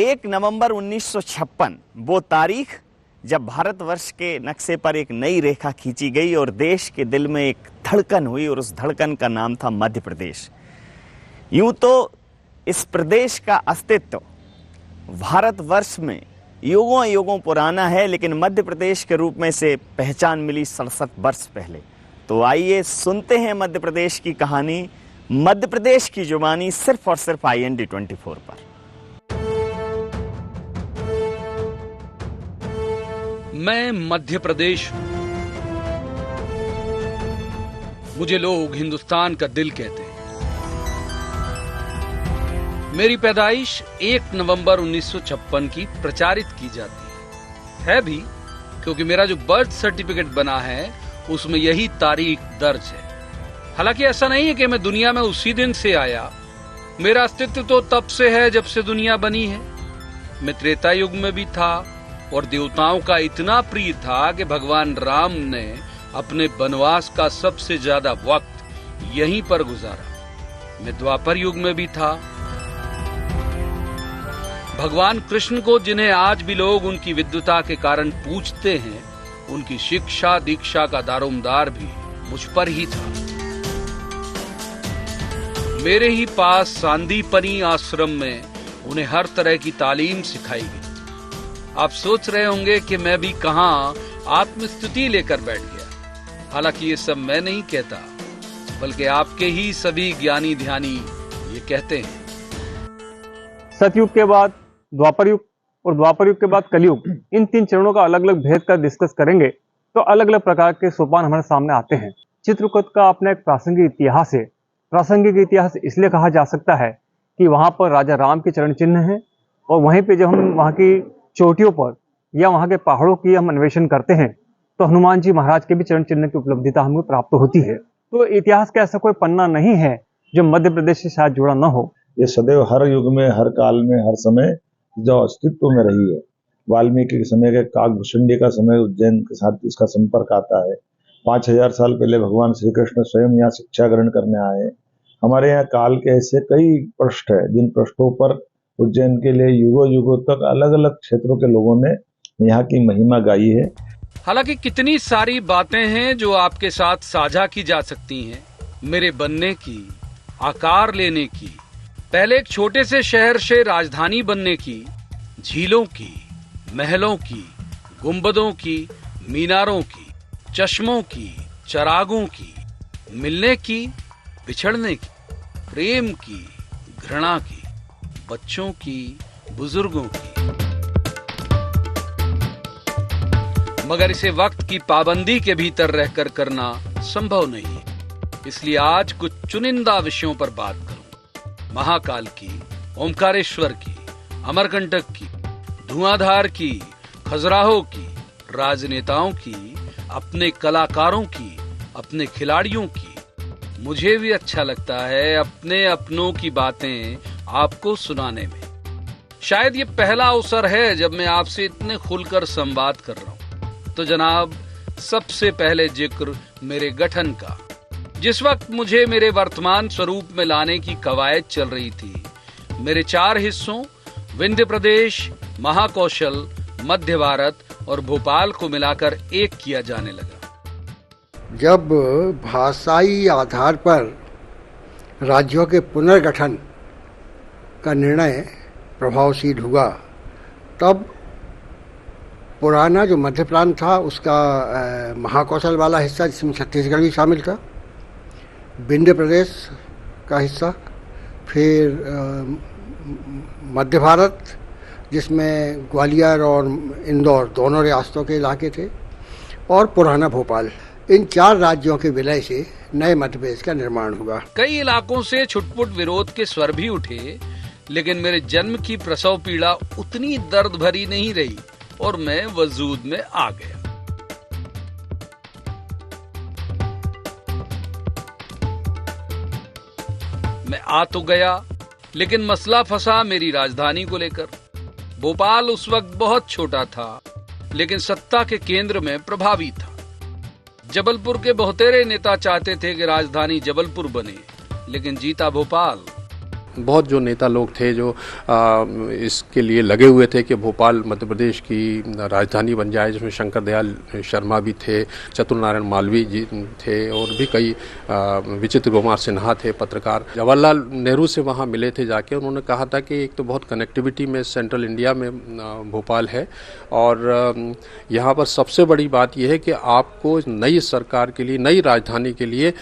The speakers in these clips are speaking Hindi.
1 नवंबर 1956 वो तारीख जब भारतवर्ष के नक्शे पर एक नई रेखा खींची गई और देश के दिल में एक धड़कन हुई और उस धड़कन का नाम था मध्य प्रदेश। यूं तो इस प्रदेश का अस्तित्व भारतवर्ष में युगों युगों पुराना है, लेकिन मध्य प्रदेश के रूप में से पहचान मिली 67 वर्ष पहले। तो आइए सुनते हैं मध्य प्रदेश की कहानी, मध्य प्रदेश की जुबानी, सिर्फ और सिर्फ IND 24 पर। मैं मध्य प्रदेश हूं। मुझे लोग हिंदुस्तान का दिल कहते हैं। मेरी पैदाइश 1 नवंबर 1956 की प्रचारित की जाती है भी, क्योंकि मेरा जो बर्थ सर्टिफिकेट बना है उसमें यही तारीख दर्ज है। हालांकि ऐसा नहीं है कि मैं दुनिया में उसी दिन से आया। मेरा अस्तित्व तो तब से है जब से दुनिया बनी है। मैं त्रेता युग में भी था और देवताओं का इतना प्रिय था कि भगवान राम ने अपने वनवास का सबसे ज्यादा वक्त यहीं पर गुजारा। मैं द्वापर युग में भी था। भगवान कृष्ण को, जिन्हें आज भी लोग उनकी विद्वता के कारण पूजते हैं, उनकी शिक्षा दीक्षा का दारोमदार भी मुझ पर ही था। मेरे ही पास सांदीपनी आश्रम में उन्हें हर तरह की तालीम सिखाई गई। आप सोच रहे होंगे कि मैं भी कहां आत्मस्तुति लेकर बैठ गया। हालांकि ये सब मैं नहीं कहता, बल्कि आपके ही सभी ज्ञानी ध्यानी ये कहते हैं। सतयुग के बाद द्वापर युग और द्वापर युग के बाद कलयुग, इन 3 चरणों का अलग अलग भेद कर डिस्कस करेंगे तो अलग अलग प्रकार के सोपान हमारे सामने आते हैं। चित्रकूट का अपना एक प्रासंगिक इतिहास है। प्रासंगिक इतिहास इसलिए कहा जा सकता है कि वहां पर राजा राम के चरण चिन्ह हैं और वहीं पे जब हम वहां की चोटियों पर या वहां के पहाड़ों की हम अन्वेषण करते हैं तो हनुमान जी महाराज के भी चरण चिन्ह की उपलब्धिता हमें प्राप्त होती है। तो इतिहास का ऐसा कोई पन्ना नहीं है जो मध्य प्रदेश से शायद जुड़ा न हो। ये सदैव हर युग में, हर काल में, हर समय जो अस्तित्व में रही है। वाल्मीकि के समय के काकभूषुंडी का समय उज्जैन के साथ इसका संपर्क आता है। 5000 साल पहले भगवान श्री कृष्ण स्वयं यहाँ शिक्षा ग्रहण करने आए। हमारे यहाँ काल के ऐसे कई पृष्ठ है जिन पृष्ठों पर उज्जैन के लिए युगों युगों तक अलग अलग क्षेत्रों के लोगों ने यहाँ की महिमा गाई है। हालांकि कितनी सारी बातें हैं जो आपके साथ साझा की जा सकती हैं। मेरे बनने की, आकार लेने की, पहले एक छोटे से शहर से राजधानी बनने की, झीलों की, महलों की, गुंबदों की, मीनारों की, चश्मों की, चरागों की, मिलने की, बिछड़ने की, प्रेम की, घृणा की, बच्चों की, बुजुर्गों की। मगर इसे वक्त की पाबंदी के भीतर रहकर करना संभव नहीं है। इसलिए आज कुछ चुनिंदा विषयों पर बात करूं। महाकाल की, ओमकारेश्वर की, अमरकंटक की, धुआंधार की, खजुराहो की, राजनेताओं की, अपने कलाकारों की, अपने खिलाड़ियों की। मुझे भी अच्छा लगता है अपने अपनों की बातें आपको सुनाने में। शायद ये पहला अवसर है जब मैं आपसे इतने खुलकर संवाद कर रहा हूं। तो जनाब, सबसे पहले जिक्र मेरे गठन का। जिस वक्त मुझे मेरे वर्तमान स्वरूप में लाने की कवायद चल रही थी, मेरे 4 हिस्सों विंध्य प्रदेश, महाकौशल, मध्य भारत और भोपाल को मिलाकर एक किया जाने लगा। जब भाषाई आधार पर राज्यों के पुनर्गठन का निर्णय प्रभावशील हुआ, तब पुराना जो मध्य प्रांत था उसका महाकौशल वाला हिस्सा, जिसमें छत्तीसगढ़ भी शामिल था, विंध्य प्रदेश का हिस्सा, फिर मध्य भारत जिसमें ग्वालियर और इंदौर दोनों रियासतों के इलाके थे, और पुराना भोपाल। इन 4 राज्यों के विलय से नए मध्य प्रदेश का निर्माण हुआ। कई इलाकों से छुटपुट विरोध के स्वर भी उठे, लेकिन मेरे जन्म की प्रसव पीड़ा उतनी दर्द भरी नहीं रही और मैं वजूद में आ गया। मैं आ तो गया, लेकिन मसला फंसा मेरी राजधानी को लेकर। भोपाल उस वक्त बहुत छोटा था, लेकिन सत्ता के केंद्र में प्रभावी था। जबलपुर के बहुतेरे नेता चाहते थे कि राजधानी जबलपुर बने, लेकिन जीता भोपाल। बहुत जो नेता लोग थे जो इसके लिए लगे हुए थे कि भोपाल मध्य प्रदेश की राजधानी बन जाए, जिसमें शंकर दयाल शर्मा भी थे, चतुर नारायण मालवीय जी थे और भी कई विचित्र कुमार सिन्हा थे पत्रकार। जवाहरलाल नेहरू से वहाँ मिले थे जाके, उन्होंने कहा था कि एक तो बहुत कनेक्टिविटी में सेंट्रल इंडिया में भोपाल है और यहाँ पर सबसे बड़ी बात यह है कि आपको नई सरकार के लिए, नई राजधानी के लिए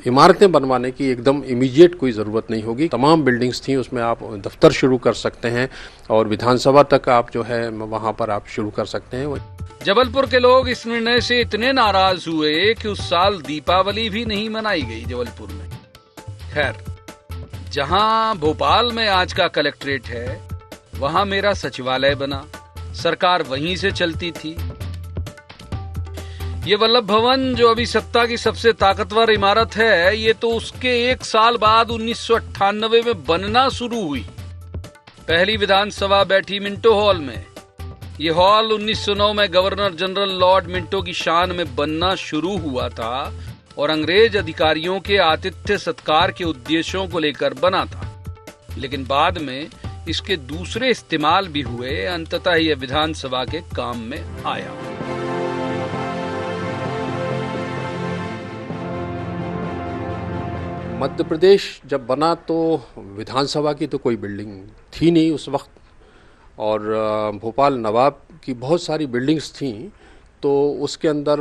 इमारतें बनवाने की एकदम इमीडिएट कोई ज़रूरत नहीं होगी। तमाम बिल्डिंग्स थी, उसमें आप दफ्तर शुरू कर सकते हैं और विधानसभा तक आप जो है वहाँ पर आप शुरू कर सकते हैं। जबलपुर के लोग इस निर्णय से इतने नाराज हुए कि उस साल दीपावली भी नहीं मनाई गई जबलपुर में। खैर, जहां भोपाल में आज का कलेक्ट्रेट है, वहां मेरा सचिवालय बना, सरकार वहीं से चलती थी। ये वल्लभ भवन जो अभी सत्ता की सबसे ताकतवर इमारत है, ये तो उसके एक साल बाद 1998 में बनना शुरू हुई। पहली विधानसभा बैठी मिंटो हॉल में। ये हॉल 1909 में गवर्नर जनरल लॉर्ड मिंटो की शान में बनना शुरू हुआ था और अंग्रेज अधिकारियों के आतिथ्य सत्कार के उद्देश्यों को लेकर बना था। लेकिन बाद में इसके दूसरे इस्तेमाल भी हुए, अंततः यह विधानसभा के काम में आया। मध्य प्रदेश जब बना तो विधानसभा की तो कोई बिल्डिंग थी नहीं उस वक्त, और भोपाल नवाब की बहुत सारी बिल्डिंग्स थीं। तो उसके अंदर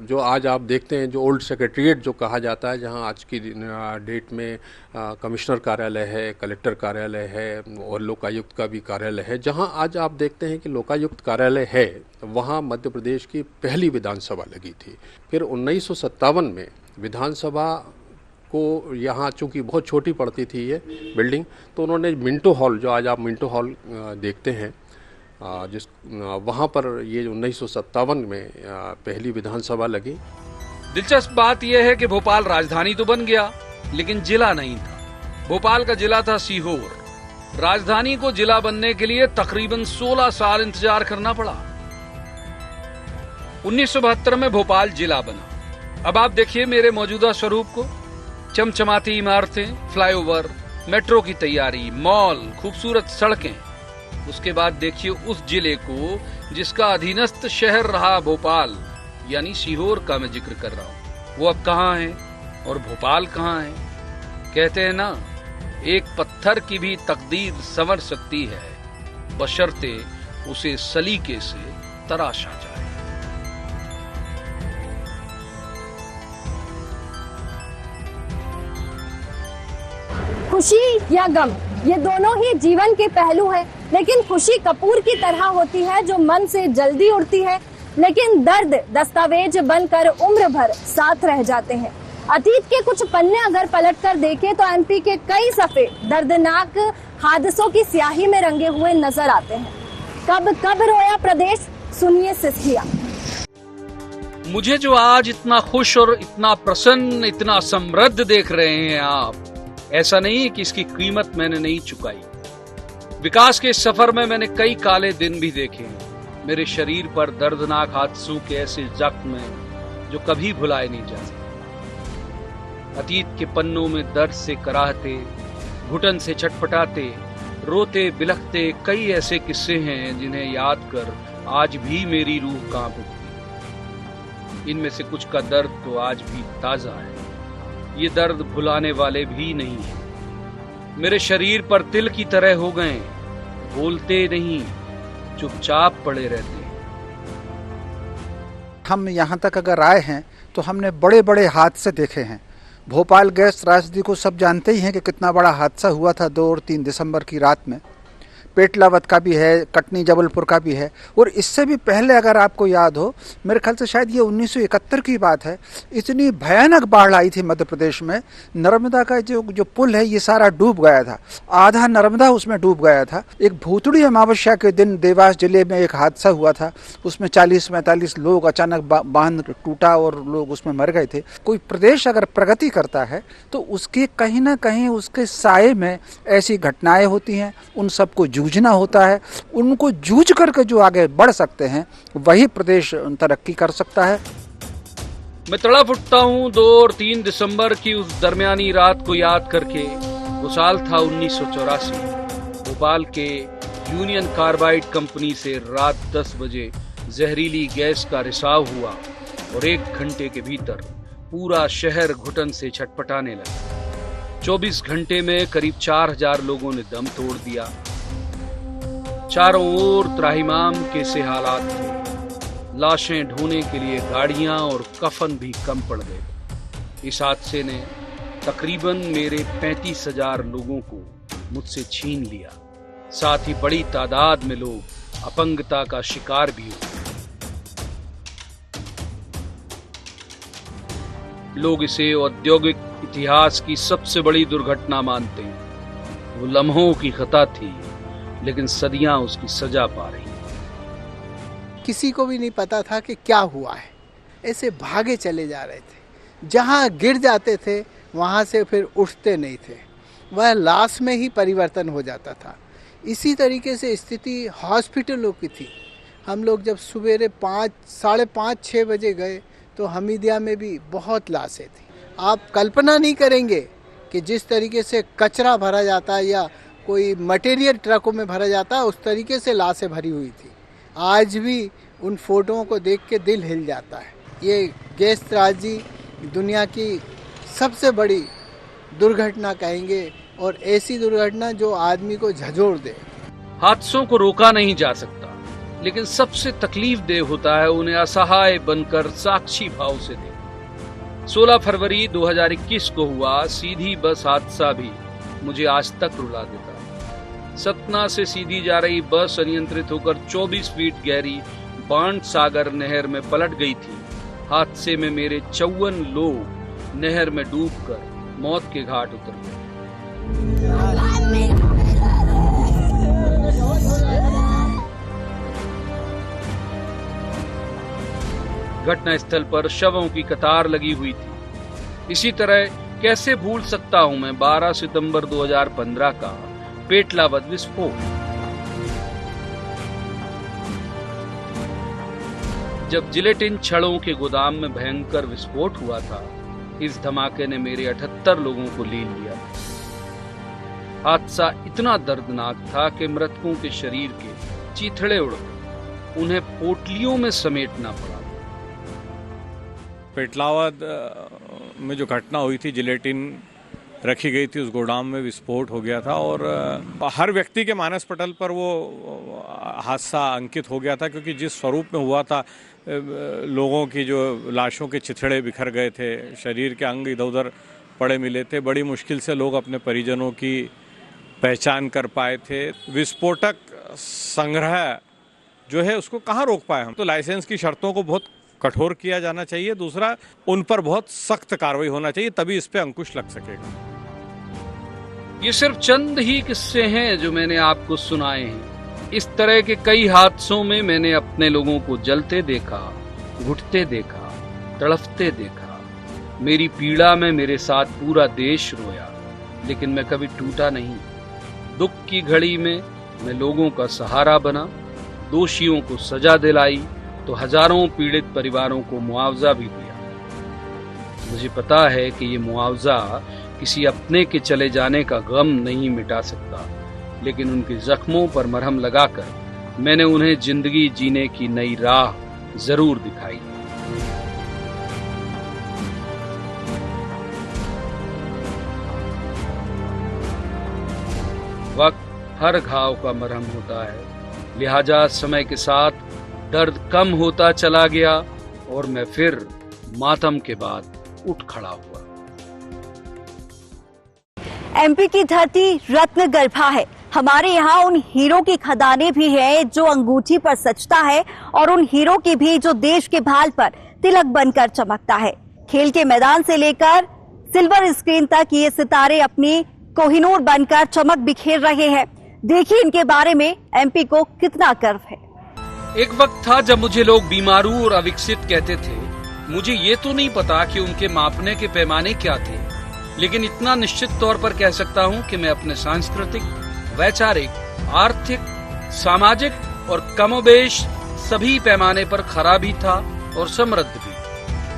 जो आज आप देखते हैं, जो ओल्ड सेक्रेटरीट जो कहा जाता है, जहां आज की डेट में कमिश्नर कार्यालय है, कलेक्टर कार्यालय है और लोकायुक्त का भी कार्यालय है, जहां आज आप देखते हैं कि लोकायुक्त कार्यालय है, वहां मध्य प्रदेश की पहली विधानसभा लगी थी। फिर 1957 में विधानसभा को यहाँ चूँकि बहुत छोटी पड़ती थी ये बिल्डिंग, तो उन्होंने मिंटो हॉल, जो आज आप मिंटो हॉल देखते हैं, जिस वहाँ पर ये 1957 में पहली विधानसभा लगी। दिलचस्प बात यह है कि भोपाल राजधानी तो बन गया, लेकिन जिला नहीं था। भोपाल का जिला था सीहोर। राजधानी को जिला बनने के लिए तकरीबन 16 साल इंतजार करना पड़ा। 1972 में भोपाल जिला बना। अब आप देखिए मेरे मौजूदा स्वरूप को। चमचमाती इमारतें, फ्लाईओवर, मेट्रो की तैयारी, मॉल, खूबसूरत सड़कें। उसके बाद देखिए उस जिले को जिसका अधीनस्थ शहर रहा भोपाल, यानी सीहोर का मैं जिक्र कर रहा हूं, वो अब कहां है और भोपाल कहां है। कहते हैं ना, एक पत्थर की भी तकदीर संवर सकती है, बशर्ते उसे सलीके से तराशा जाए। खुशी या गम, ये दोनों ही जीवन के पहलू हैं, लेकिन खुशी कपूर की तरह होती है जो मन से जल्दी उड़ती है, लेकिन दर्द दस्तावेज बनकर उम्र भर साथ रह जाते हैं। अतीत के कुछ पन्ने अगर पलटकर देखें तो एमपी के कई सफ़े दर्दनाक हादसों की स्याही में रंगे हुए नजर आते हैं। कब कब रोया प्रदेश, सुनिए सिसकिया। मुझे जो आज इतना खुश और इतना प्रसन्न, इतना समृद्ध देख रहे हैं आप, ऐसा नहीं है कि इसकी कीमत मैंने नहीं चुकाई। विकास के इस सफर में मैंने कई काले दिन भी देखे। मेरे शरीर पर दर्दनाक हादसों के ऐसे जख्म हैं जो कभी भुलाए नहीं जा सकते। अतीत के पन्नों में दर्द से कराहते, घुटन से छटपटाते, रोते बिलखते कई ऐसे किस्से हैं जिन्हें याद कर आज भी मेरी रूह कांप उठती। इनमें से कुछ का दर्द तो आज भी ताजा है। ये दर्द भुलाने वाले भी नहीं है। मेरे शरीर पर तिल की तरह हो गए, बोलते नहीं, चुपचाप पड़े रहते। हम यहाँ तक अगर आए हैं तो हमने बड़े बड़े हादसे देखे हैं। भोपाल गैस त्रासदी को सब जानते ही हैं कि कितना बड़ा हादसा हुआ था 2 और 3 दिसंबर की रात में। पेटलावत का भी है, कटनी जबलपुर का भी है, और इससे भी पहले अगर आपको याद हो, मेरे ख्याल से शायद ये 1971 की बात है, इतनी भयानक बाढ़ आई थी मध्य प्रदेश में। नर्मदा का जो पुल है ये सारा डूब गया था, आधा नर्मदा उसमें डूब गया था। एक भूतड़ी अमावस्या के दिन देवास जिले में एक हादसा हुआ था, उसमें 40-45 लोग, अचानक बांध टूटा और लोग उसमें मर गए थे। कोई प्रदेश अगर प्रगति करता है तो उसके कहीं ना कहीं उसके साये में ऐसी घटनाएं होती हैं, उन सबको जूझना होता है। उनको जूझ करके जो आगे बढ़ सकते हैं वही प्रदेश तरक्की कर सकता है। मैं तड़प उठता हूँ 2 और 3 दिसंबर की उस दरमियानी रात को याद करके, वो साल था 1984। भोपाल के यूनियन कार्बाइड कंपनी से रात 10 बजे जहरीली गैस का रिसाव हुआ और 1 घंटे के भीतर पूरा शहर घुटन से छटपटाने लगा। 24 घंटे में करीब 4000 लोगों ने दम तोड़ दिया। चारों ओर त्राहिमाम के से हालात थे। लाशें ढोने के लिए गाड़ियां और कफन भी कम पड़ गए। इस हादसे ने तकरीबन मेरे 35,000 लोगों को मुझसे छीन लिया। साथ ही बड़ी तादाद में लोग अपंगता का शिकार भी हुए। लोग इसे औद्योगिक इतिहास की सबसे बड़ी दुर्घटना मानते हैं। वो लम्हों की खता थी, लेकिन सदियां उसकी सजा पा रही। किसी को भी नहीं पता था कि क्या हुआ है, ऐसे भागे चले जा रहे थे। जहाँ गिर जाते थे वहाँ से फिर उठते नहीं थे, वह लाश में ही परिवर्तन हो जाता था। इसी तरीके से स्थिति हॉस्पिटलों की थी। हम लोग जब सवेरे 5, साढ़े 5, 6 बजे गए तो हमीदिया में भी बहुत लाशें थी। आप कल्पना नहीं करेंगे कि जिस तरीके से कचरा भरा जाता है या कोई मटेरियल ट्रकों में भरा जाता है, उस तरीके से लाशें भरी हुई थी। आज भी उन फोटोओं को देख के दिल हिल जाता है। ये गैस त्रासदी दुनिया की सबसे बड़ी दुर्घटना कहेंगे, और ऐसी दुर्घटना जो आदमी को झंझोड़ दे। हादसों को रोका नहीं जा सकता, लेकिन सबसे तकलीफ देह होता है उन्हें असहाय बनकर साक्षी भाव से देखना। 16 फरवरी 2021 को हुआ सीधी बस हादसा भी मुझे आज तक रुला देता है। सतना से सीधी जा रही बस अनियंत्रित होकर 24 फीट गहरी बांट सागर नहर में पलट गई थी। हादसे में मेरे 54 लोग नहर में डूबकर मौत के घाट उतर गए। घटनास्थल पर शवों की कतार लगी हुई थी। इसी तरह कैसे भूल सकता हूं मैं 12 सितंबर 2015 का पेटलावद विस्फोट। जब जिलेटिन छड़ों के गोदाम में भयंकर विस्फोट हुआ था, इस धमाके ने मेरे 78 लोगों को लीन लिया। हादसा इतना दर्दनाक था कि मृतकों के शरीर के चीथड़े उड़ गए, उन्हें पोटलियों में समेटना पड़ा। पेटलावद में जो घटना हुई थी, जिलेटिन रखी गई थी, उस गोदाम में विस्फोट हो गया था और हर व्यक्ति के मानस पटल पर वो हादसा अंकित हो गया था, क्योंकि जिस स्वरूप में हुआ था, लोगों की जो लाशों के चिथड़े बिखर गए थे, शरीर के अंग इधर उधर पड़े मिले थे। बड़ी मुश्किल से लोग अपने परिजनों की पहचान कर पाए थे। विस्फोटक संग्रह जो है उसको कहाँ रोक पाए हम? तो लाइसेंस की शर्तों को बहुत कठोर किया जाना चाहिए। दूसरा, उन पर बहुत सख्त कार्रवाई होना चाहिए, तभी इस पे अंकुश लग सकेगा। ये सिर्फ चंद ही किस्से हैं जो मैंने आपको सुनाए हैं। इस तरह के कई हादसों में मैंने अपने लोगों को जलते देखा, घुटते देखा, तड़फते देखा। मेरी पीड़ा में मेरे साथ पूरा देश रोया, लेकिन मैं कभी टूटा नहीं। दुख की घड़ी में मैं लोगों का सहारा बना, दोषियों को सजा दिलाई तो हजारों पीड़ित परिवारों को मुआवजा भी दिया। मुझे पता है कि ये मुआवजा किसी अपने के चले जाने का गम नहीं मिटा सकता, लेकिन उनके जख्मों पर मरहम लगाकर मैंने उन्हें जिंदगी जीने की नई राह जरूर दिखाई। वक्त हर घाव का मरहम होता है, लिहाजा समय के साथ दर्द कम होता चला गया और मैं फिर मातम के बाद उठ खड़ा हुआ। एमपी की धरती रत्न गर्भा है। हमारे यहाँ उन हीरो की खदानें भी हैं जो अंगूठी पर सजता है, और उन हीरो की भी जो देश के भाल पर तिलक बनकर चमकता है। खेल के मैदान से लेकर सिल्वर स्क्रीन तक ये सितारे अपनी कोहिनूर बनकर चमक बिखेर रहे हैं। देखिए इनके बारे में एमपी को कितना गर्व है। एक वक्त था जब मुझे लोग बीमारू और अविकसित कहते थे। मुझे ये तो नहीं पता कि उनके मापने के पैमाने क्या थे, लेकिन इतना निश्चित तौर पर कह सकता हूँ कि मैं अपने सांस्कृतिक, वैचारिक, आर्थिक, सामाजिक और कमोबेश सभी पैमाने पर खरा भी था और समृद्ध भी।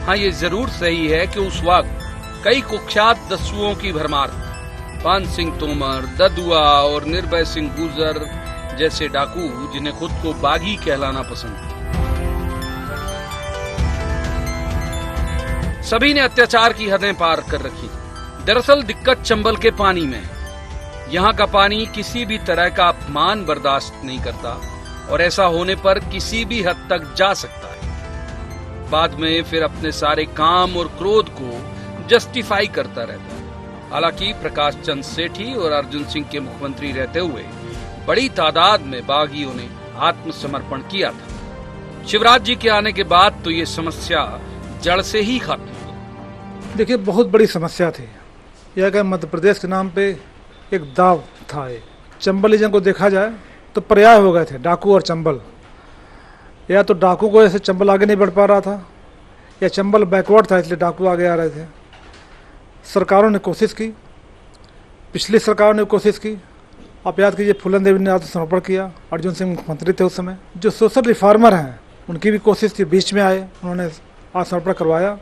हाँ, ये जरूर सही है कि उस वक्त कई कुख्यात दस्युओं की भरमार थी। पान सिंह तोमर, ददुआ और निर्भय सिंह गुर्जर जैसे डाकू जिन्हें खुद को बागी कहलाना पसंद है। सभी ने अत्याचार की हदें पार कर रखी। दरअसल दिक्कत चंबल के पानी में है। यहाँ का पानी किसी भी तरह का अपमान बर्दाश्त नहीं करता और ऐसा होने पर किसी भी हद तक जा सकता है। बाद में फिर अपने सारे काम और क्रोध को जस्टिफाई करता रहता है। हालांकि प्रकाश चंद सेठी और अर्जुन सिंह के मुख्यमंत्री रहते हुए बड़ी तादाद में बागियों ने आत्मसमर्पण किया था। शिवराज जी के आने के बाद तो ये समस्या जड़ से ही खत्म हुई। देखिए, बहुत बड़ी समस्या थी। यह कि मध्य प्रदेश के नाम पे एक दाव था। चंबलिजम को देखा जाए तो पर्याय हो गए थे डाकू और चंबल। या तो डाकू को ऐसे चंबल आगे नहीं बढ़ पा रहा था, या चंबल बैकवर्ड था इसलिए डाकू आगे आ रहे थे। सरकारों ने कोशिश की, पिछली सरकारों ने कोशिश की। आप याद कीजिए, फूलन देवी ने आत्मसमर्पण किया, अर्जुन सिंह मुख्यमंत्री थे उस समय। जो सोशल रिफॉर्मर हैं उनकी भी कोशिश थी, बीच में आए, उन्होंने आत्मसमर्पण करवाया।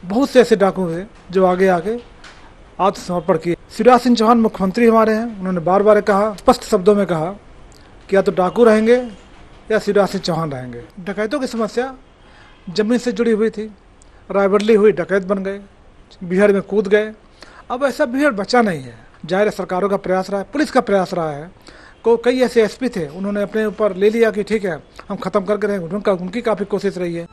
बहुत से ऐसे डाकू थे जो आगे आके आत्मसमर्पण किए। शिवराज सिंह चौहान मुख्यमंत्री हमारे हैं, उन्होंने बार बार कहा, स्पष्ट शब्दों में कहा कि या तो डाकू रहेंगे या शिवराज सिंह चौहान रहेंगे। डकैतों की समस्या जमीन से जुड़ी हुई थी। रायबरेली हुई, डकैत बन गए, बिहार में कूद गए। अब ऐसा बिहार बचा नहीं है। जाहिर है सरकारों का प्रयास रहा है, पुलिस का प्रयास रहा है। कई ऐसे एसपी थे, उन्होंने अपने ऊपर ले लिया कि ठीक है हम खत्म करके रहेंगे। उनकी काफी कोशिश रही है।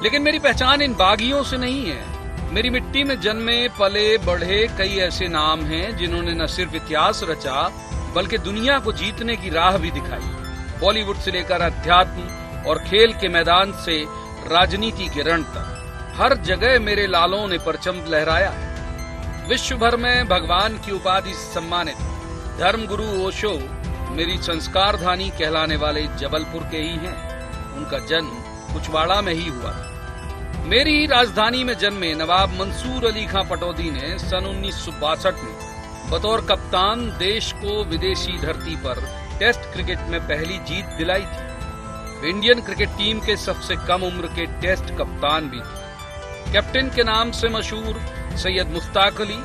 लेकिन मेरी पहचान इन बागियों से नहीं है। मेरी मिट्टी में जन्मे पले बढ़े कई ऐसे नाम हैं जिन्होंने न सिर्फ इतिहास रचा बल्कि दुनिया को जीतने की राह भी दिखाई। बॉलीवुड से लेकर अध्यात्म और खेल के मैदान से राजनीति के रण तक हर जगह मेरे लालों ने परचम लहराया है। विश्व भर में भगवान की उपाधि से सम्मानित धर्मगुरु ओशो मेरी संस्कारधानी कहलाने वाले जबलपुर के ही हैं। उनका जन्म कुचवाड़ा में ही हुआ था। मेरी राजधानी में जन्मे नवाब मंसूर अली खां पटौदी ने सन 1962 में बतौर कप्तान देश को विदेशी धरती पर टेस्ट क्रिकेट में पहली जीत दिलाई थी। इंडियन क्रिकेट टीम के सबसे कम उम्र के टेस्ट कप्तान भी थे। कैप्टन के नाम से मशहूर सैयद मुश्ताक अली,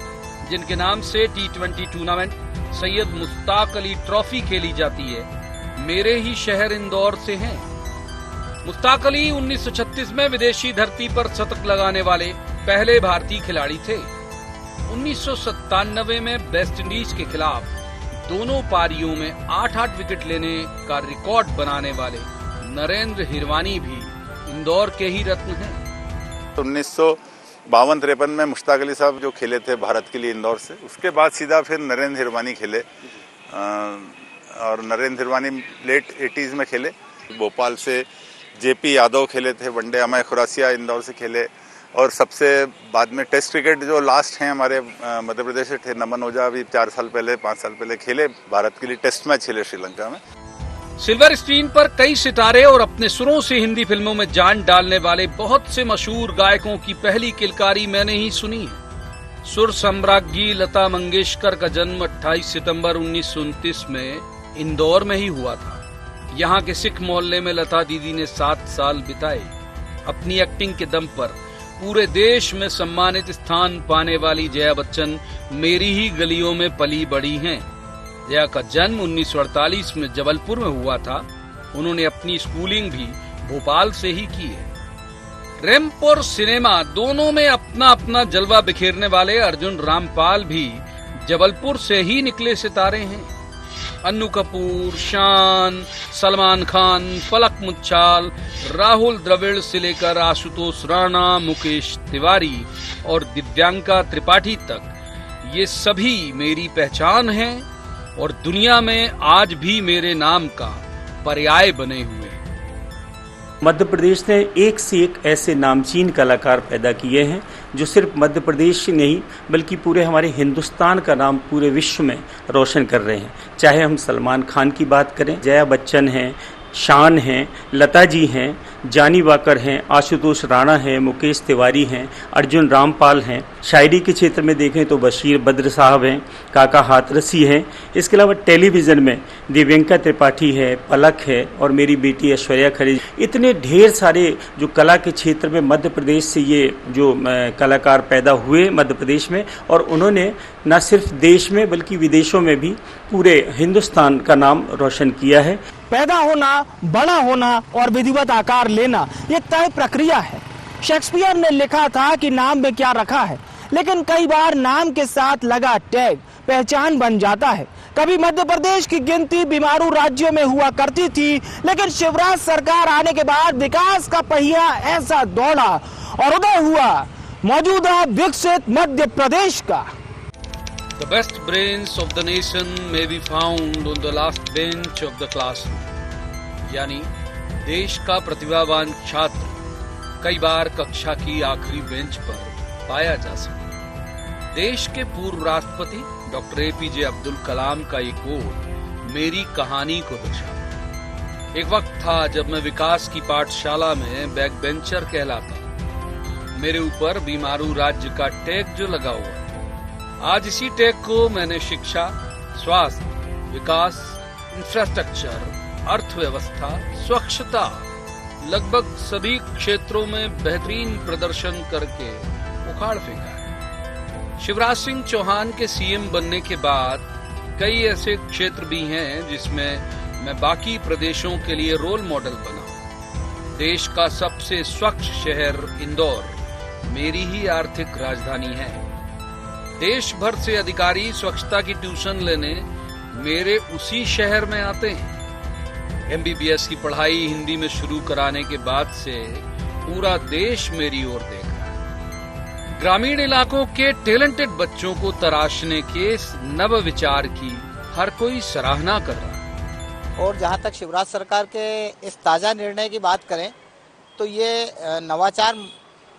जिनके नाम से T20 tournament Syed Mushtaq Ali trophy खेली जाती है, मेरे ही शहर इंदौर से हैं। मुश्ताक अली 1936 में विदेशी धरती पर शतक लगाने वाले पहले भारतीय खिलाड़ी थे। 1997 में वेस्ट इंडीज के खिलाफ दोनों पारियों में 8-8 विकेट लेने का रिकॉर्ड बनाने वाले नरेंद्र हिरवानी भी इंदौर के ही रत्न हैं। 1952-53 में मुश्ताक अली साहब जो खेले थे भारत के लिए इंदौर से, उसके बाद सीधा फिर नरेंद्र हिरवानी खेले और नरेंद्र हिरवानी लेट 80s में खेले। भोपाल से जेपी यादव खेले थे वनडे, अमय खुरासिया इंदौर से खेले और सबसे बाद में टेस्ट क्रिकेट जो लास्ट हैं हमारे मध्य प्रदेश से थे, नमन ओझा अभी 4 साल पहले 5 साल पहले खेले, भारत के लिए टेस्ट मैच खेले श्रीलंका में। सिल्वर स्क्रीन पर कई सितारे और अपने सुरों से हिंदी फिल्मों में जान डालने वाले बहुत से मशहूर गायकों की पहली किलकारी मैंने ही सुनी है। सुर सम्राज्ञी लता मंगेशकर का जन्म 28 सितंबर 1929 में इंदौर में ही हुआ था। यहाँ के सिख मोहल्ले में लता दीदी ने 7 साल बिताए। अपनी एक्टिंग के दम पर पूरे देश में सम्मानित स्थान पाने वाली जया बच्चन मेरी ही गलियों में पली बड़ी हैं। जया का जन्म 1948 में जबलपुर में हुआ था। उन्होंने अपनी स्कूलिंग भी भोपाल से ही की है। रैंप और सिनेमा दोनों में अपना अपना जलवा बिखेरने वाले अर्जुन रामपाल भी जबलपुर से ही निकले सितारे हैं। अन्नू कपूर, शान, सलमान खान, पलक मुच्छाल, राहुल द्रविड़ से लेकर आशुतोष राणा, मुकेश तिवारी और दिव्यांका त्रिपाठी तक, ये सभी मेरी पहचान हैं और दुनिया में आज भी मेरे नाम का पर्याय बने हुए हैं। मध्य प्रदेश ने एक से एक ऐसे नामचीन कलाकार पैदा किए हैं जो सिर्फ मध्य प्रदेश ही नहीं बल्कि पूरे हमारे हिंदुस्तान का नाम पूरे विश्व में रोशन कर रहे हैं। चाहे हम सलमान खान की बात करें, जया बच्चन हैं, शान हैं, लता जी हैं, जानी वाकर हैं, आशुतोष राणा हैं, मुकेश तिवारी हैं, अर्जुन रामपाल हैं। शायरी के क्षेत्र में देखें तो बशीर बद्र साहब हैं, काका हाथरसी हैं। इसके अलावा टेलीविज़न में दिव्यंका त्रिपाठी है, पलक है और मेरी बेटी ऐश्वर्या खरे। इतने ढेर सारे जो कला के क्षेत्र में मध्य प्रदेश से ये जो कलाकार पैदा हुए मध्य प्रदेश में, और उन्होंने न सिर्फ देश में बल्कि विदेशों में भी पूरे हिंदुस्तान का नाम रोशन किया है। पैदा होना, बड़ा होना और विधिवत आकार लेना ये तय प्रक्रिया है। शेक्सपियर ने लिखा था कि नाम में क्या रखा है, लेकिन कई बार नाम के साथ लगा टैग पहचान बन जाता है। कभी मध्य प्रदेश की गिनती बीमारू राज्यों में हुआ करती थी, लेकिन शिवराज सरकार आने के बाद विकास का पहिया ऐसा दौड़ा और उदय हुआ मौजूदा विकसित मध्य प्रदेश का। The best brains of the nation may be found on the last bench of the classroom. यानी देश का प्रतिभावान छात्र कई बार कक्षा की आखिरी बेंच पर पाया जा सकता। देश के पूर्व राष्ट्रपति डॉक्टर APJ अब्दुल कलाम का ये कोट मेरी कहानी को दर्शाता। एक वक्त था जब मैं विकास की पाठशाला में बैक बेंचर कहलाता। मेरे ऊपर बीमारू राज्य का टैग जो लगा हुआ, आज इसी टैग को मैंने शिक्षा, स्वास्थ्य, विकास, इंफ्रास्ट्रक्चर, अर्थव्यवस्था, स्वच्छता, लगभग सभी क्षेत्रों में बेहतरीन प्रदर्शन करके उखाड़ फेंका है। शिवराज सिंह चौहान के CM बनने के बाद कई ऐसे क्षेत्र भी हैं जिसमें मैं बाकी प्रदेशों के लिए रोल मॉडल बना। देश का सबसे स्वच्छ शहर इंदौर मेरी ही आर्थिक राजधानी है। देश भर से अधिकारी स्वच्छता की ट्यूशन लेने मेरे उसी शहर में आते हैं। MBBS की पढ़ाई हिंदी में शुरू कराने के बाद से पूरा देश मेरी ओर देख रहा है। ग्रामीण इलाकों के टैलेंटेड बच्चों को तराशने के इस नव विचार की हर कोई सराहना कर रहा है। और जहां तक शिवराज सरकार के इस ताज़ा निर्णय की बात करें तो ये नवाचार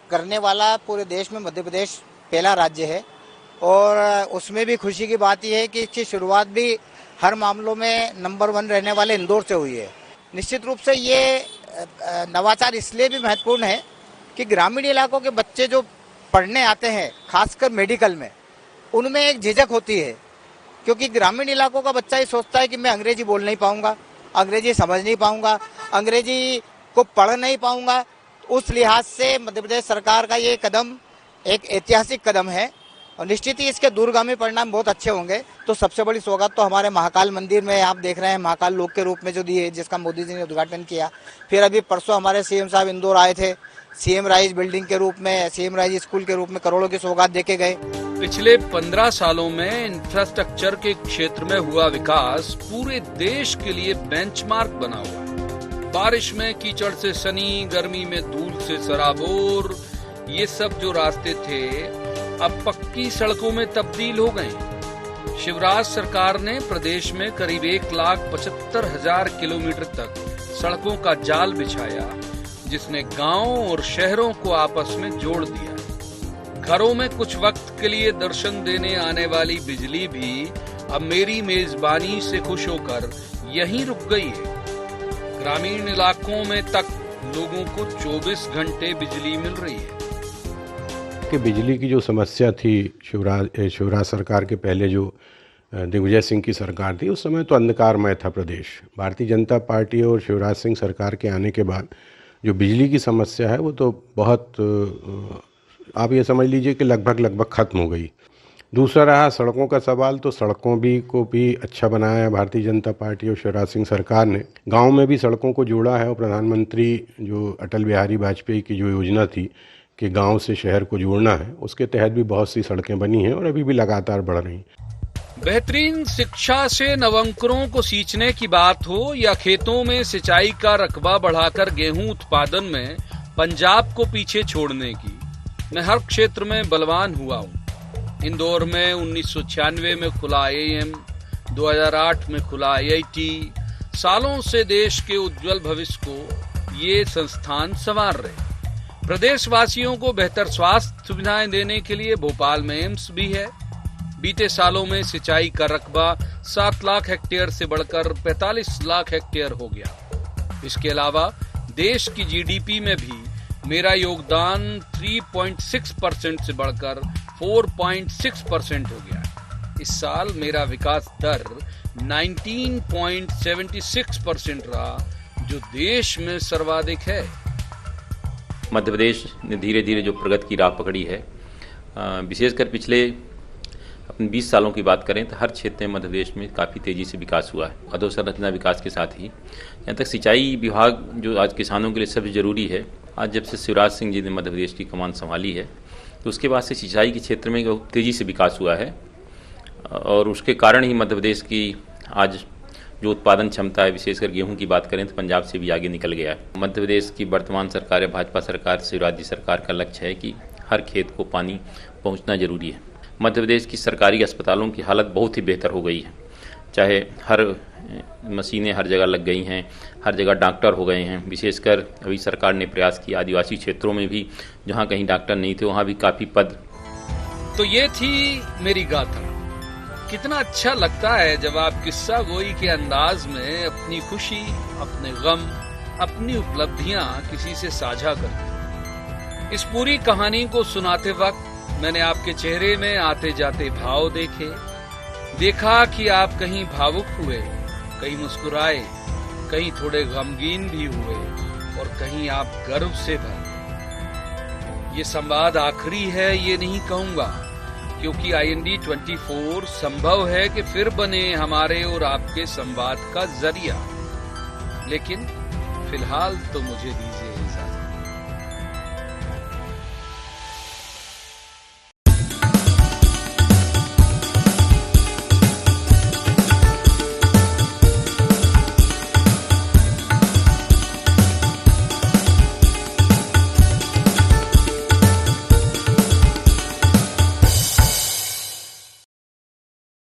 करने वाला पूरे देश में मध्य प्रदेश पहला राज्य है। और उसमें भी खुशी की बात यह है कि इसकी शुरुआत भी हर मामलों में नंबर 1 रहने वाले इंदौर से हुई है। निश्चित रूप से ये नवाचार इसलिए भी महत्वपूर्ण है कि ग्रामीण इलाकों के बच्चे जो पढ़ने आते हैं, खासकर मेडिकल में, उनमें एक झिझक होती है, क्योंकि ग्रामीण इलाकों का बच्चा ही सोचता है कि मैं अंग्रेजी बोल नहीं पाऊंगा, अंग्रेजी समझ नहीं पाऊंगा, अंग्रेजी को पढ़ नहीं पाऊंगा। उस लिहाज से मध्य प्रदेश सरकार का ये कदम एक ऐतिहासिक कदम है और निश्चित ही इसके दूरगामी परिणाम बहुत अच्छे होंगे। तो सबसे बड़ी सौगात तो हमारे महाकाल मंदिर में आप देख रहे हैं, महाकाल लोक के रूप में जो दी है, जिसका मोदी जी ने उद्घाटन किया। फिर अभी परसों हमारे CM साहब इंदौर आए थे, CM राइज बिल्डिंग के रूप में, CM राइज स्कूल के रूप में करोड़ों की सौगात देके गए। पिछले 15 सालों में इंफ्रास्ट्रक्चर के क्षेत्र में हुआ विकास पूरे देश के लिए बेंचमार्क बना हुआ है। बारिश में कीचड़ से सनी, गर्मी में धूल से सराबोर, ये सब जो रास्ते थे अब पक्की सड़कों में तब्दील हो गए। शिवराज सरकार ने प्रदेश में करीब 1,75,000 किलोमीटर तक सड़कों का जाल बिछाया, जिसने गांवों और शहरों को आपस में जोड़ दिया। घरों में कुछ वक्त के लिए दर्शन देने आने वाली बिजली भी अब मेरी मेजबानी से खुश होकर यहीं रुक गई है। ग्रामीण इलाकों में तक लोगों को 24 घंटे बिजली मिल रही है। कि बिजली की जो समस्या थी शिवराज सरकार के पहले जो दिग्विजय सिंह की सरकार थी, उस समय तो अंधकारमय था प्रदेश। भारतीय जनता पार्टी और शिवराज सिंह सरकार के आने के बाद जो बिजली की समस्या है वो तो बहुत, आप ये समझ लीजिए कि लगभग ख़त्म हो गई। दूसरा रहा सड़कों का सवाल, तो सड़कों को भी अच्छा बनाया है भारतीय जनता पार्टी और शिवराज सिंह सरकार ने। गाँव में भी सड़कों को जोड़ा है और प्रधानमंत्री जो अटल बिहारी वाजपेयी की जो योजना थी कि गांव से शहर को जोड़ना है, उसके तहत भी बहुत सी सड़कें बनी हैं और अभी भी लगातार बढ़ रही हैं। बेहतरीन शिक्षा से नवंकरों को सींचने की बात हो या खेतों में सिंचाई का रकबा बढ़ाकर गेहूं उत्पादन में पंजाब को पीछे छोड़ने की, मैं हर क्षेत्र में बलवान हुआ हूं। इंदौर में 1996 में खुला IIM, 2008 में खुला IIT, सालों से देश के उज्जवल भविष्य को ये संस्थान संवार रहे। प्रदेशवासियों को बेहतर स्वास्थ्य सुविधाएं देने के लिए भोपाल में एम्स भी है। बीते सालों में सिंचाई का रकबा 7 लाख हेक्टेयर से बढ़कर 45 लाख हेक्टेयर हो गया। इसके अलावा देश की जीडीपी में भी मेरा योगदान 3.6% से बढ़कर 4.6% हो गया है। इस साल मेरा विकास दर 19.76% रहा, जो देश में सर्वाधिक है। मध्य प्रदेश ने धीरे धीरे जो प्रगति की राह पकड़ी है, विशेषकर पिछले अपने 20 सालों की बात करें तो हर क्षेत्र में मध्य प्रदेश में काफ़ी तेज़ी से विकास हुआ है। अधोसंरचना विकास के साथ ही यहाँ तक सिंचाई विभाग जो आज किसानों के लिए सबसे ज़रूरी है, आज जब से शिवराज सिंह जी ने मध्य प्रदेश की कमान संभाली है तो उसके बाद से सिंचाई के क्षेत्र में तेज़ी से विकास हुआ है और उसके कारण ही मध्य प्रदेश की आज जो उत्पादन क्षमता है, विशेषकर गेहूं की बात करें तो पंजाब से भी आगे निकल गया है। मध्य प्रदेश की वर्तमान सरकार या भाजपा सरकार, शिवराज जी सरकार का लक्ष्य है कि हर खेत को पानी पहुंचना जरूरी है। मध्य प्रदेश की सरकारी अस्पतालों की हालत बहुत ही बेहतर हो गई है, चाहे हर मशीनें हर जगह लग गई हैं, हर जगह डॉक्टर हो गए हैं। विशेषकर अभी सरकार ने प्रयास किया आदिवासी क्षेत्रों में भी जहाँ कहीं डॉक्टर नहीं थे वहाँ भी काफ़ी पद। तो ये थी मेरी गाथा। कितना अच्छा लगता है जब आप किस्सा गोई के अंदाज में अपनी खुशी, अपने गम, अपनी उपलब्धियां किसी से साझा करते। इस पूरी कहानी को सुनाते वक्त मैंने आपके चेहरे में आते जाते भाव देखे। देखा कि आप कहीं भावुक हुए, कहीं मुस्कुराए, कहीं थोड़े गमगीन भी हुए और कहीं आप गर्व से भरे। ये संवाद आखिरी है ये नहीं कहूंगा, क्योंकि IND 24 संभव है कि फिर बने हमारे और आपके संवाद का जरिया। लेकिन फिलहाल तो मुझे दीजिए